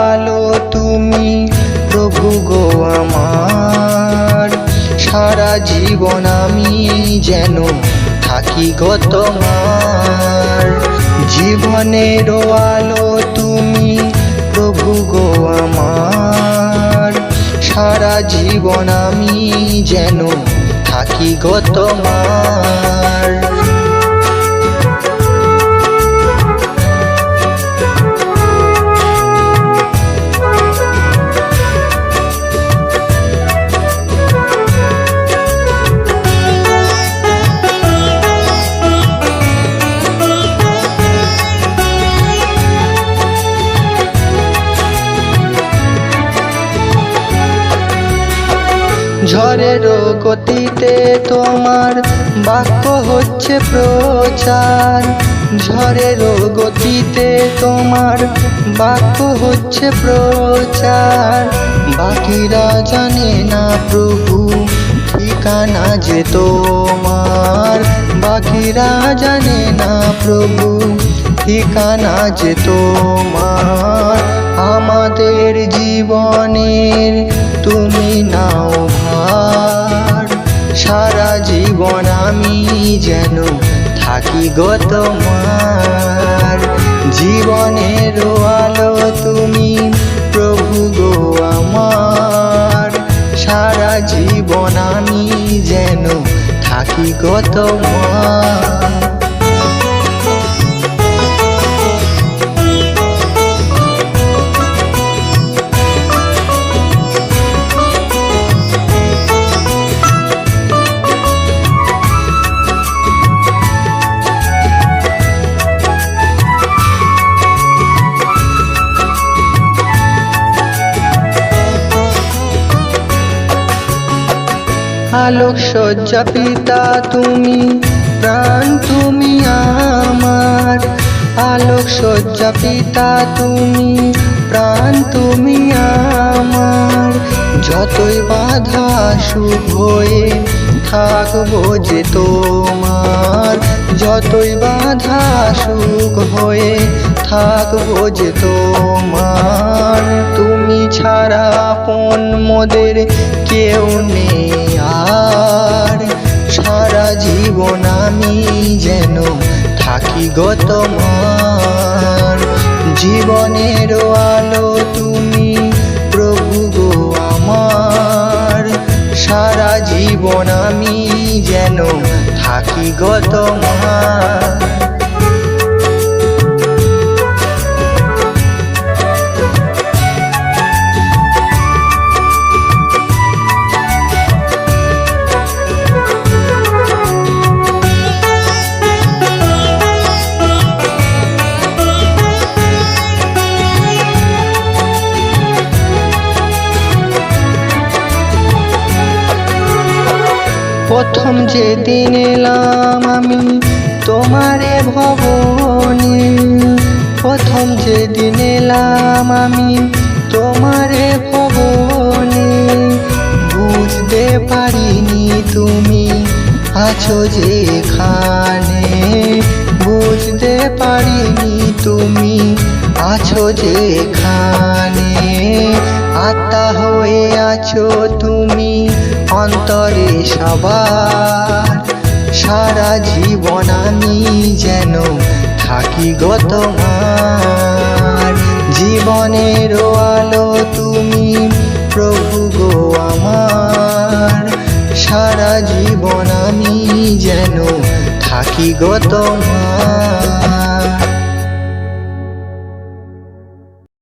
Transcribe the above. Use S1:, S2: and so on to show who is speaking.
S1: আলো তুমি প্রভু গো আমার, সারা জীবন আমি যেন থাকি গো তোমার। জীবনের আলো তুমি প্রভু গো আমার, সারা জীবন আমি যেন থাকি গো তোমার। ঝড়ের গতিতে তোমার বাক্য হচ্ছে প্রচার, ঝড়ের গতিতে তোমার বাক্য হচ্ছে প্রচার। বাকিরা জানে না প্রভু ঠিকানা যে তোমার, বাকিরা জানে না প্রভু ঠিকানা যে তোমার। আমাদের জীবনের তুমি নাও ভার, সারা জীবন আমি যেন থাকি গো তোমার। জীবনের আলো তুমি প্রভু গো আমার, সারা জীবন আমি যেন থাকি গো তোমার। আলোক সজ্জা পিতা তুমি, প্রাণ তুমি আমার। আলোক সজ্জা পিতা তুমি, প্রাণ তুমি আমার। যতই বাধা আসুক হয়ে থাকবো যে তোমার, যতই বাধা আসুক হয়ে থাকবো যে তোমার। তুমি ছাড়া আপন মোদের কেউ নেই আর, সারা জীবন আমি যেন থাকি গো তোমার। জীবনের আলো তুমি প্রভু গো আমার, সারা জীবন আমি যেন থাকি গো তোমার। প্রথম যেদিন এলাম আমি তোমারে ভবনে, প্রথম যেদিন এলাম আমি তোমারে ভবনে। বুঝতে পারিনি তুমি আছো যেখানে, বুঝতে পারিনি তুমি আছো যেখানে। আত্মা হয়ে আছো তুমি অন্তরে সবার, সারা জীবন আমি যেন থাকি গো তোমার। জীবনের আলো তুমি প্রভু গো আমার, সারা জীবন আমি যেন থাকি গো তোমার।